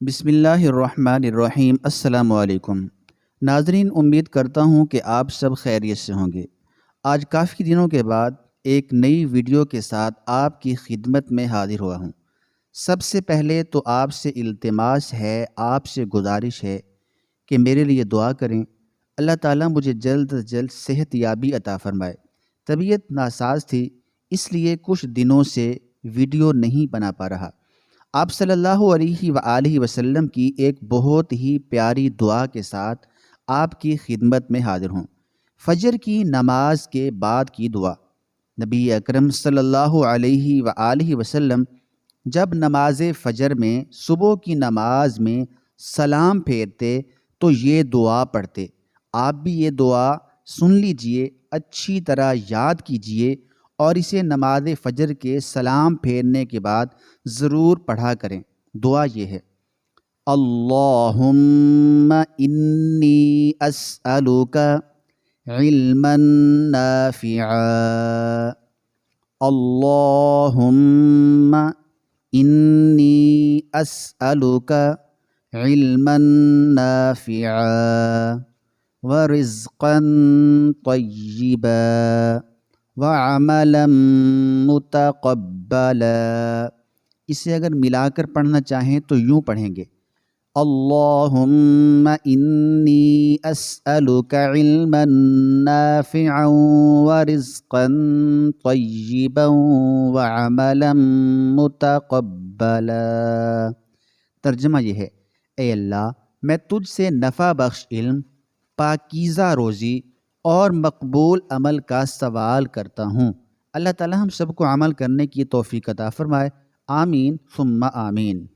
بسم اللہ الرحمن الرحیم۔ السلام علیکم ناظرین، امید کرتا ہوں کہ آپ سب خیریت سے ہوں گے۔ آج کافی دنوں کے بعد ایک نئی ویڈیو کے ساتھ آپ کی خدمت میں حاضر ہوا ہوں۔ سب سے پہلے تو آپ سے التماس ہے، آپ سے گزارش ہے کہ میرے لیے دعا کریں۔ اللہ تعالیٰ مجھے جلد از جلد صحت یابی عطا فرمائے۔ طبیعت ناساز تھی، اس لیے کچھ دنوں سے ویڈیو نہیں بنا پا رہا۔ آپ صلی اللہ علیہ وآلہ وسلم کی ایک بہت ہی پیاری دعا کے ساتھ آپ کی خدمت میں حاضر ہوں۔ فجر کی نماز کے بعد کی دعا۔ نبی اکرم صلی اللہ علیہ وآلہ وسلم جب نماز فجر میں صبح کی نماز میں سلام پھیرتے تو یہ دعا پڑھتے۔ آپ بھی یہ دعا سن لیجئے، اچھی طرح یاد کیجئے اور اسے نماز فجر کے سلام پھیرنے کے بعد ضرور پڑھا کریں۔ دعا یہ ہے: اللہم انی اسألک علما نافعا، اللہم انی اسألک علما نافعا ورزقا طیبا وعملا متقبلا۔ اسے اگر ملا کر پڑھنا چاہیں تو یوں پڑھیں گے: اللہم انی اسألک علما نافعا ورزقا طیبا وعملا متقبلا۔ ترجمہ یہ ہے: اے اللہ، میں تجھ سے نفع بخش علم، پاکیزہ روزی اور مقبول عمل کا سوال کرتا ہوں۔ اللہ تعالی ہم سب کو عمل کرنے کی توفیق عطا فرمائے۔ آمین ثم آمین۔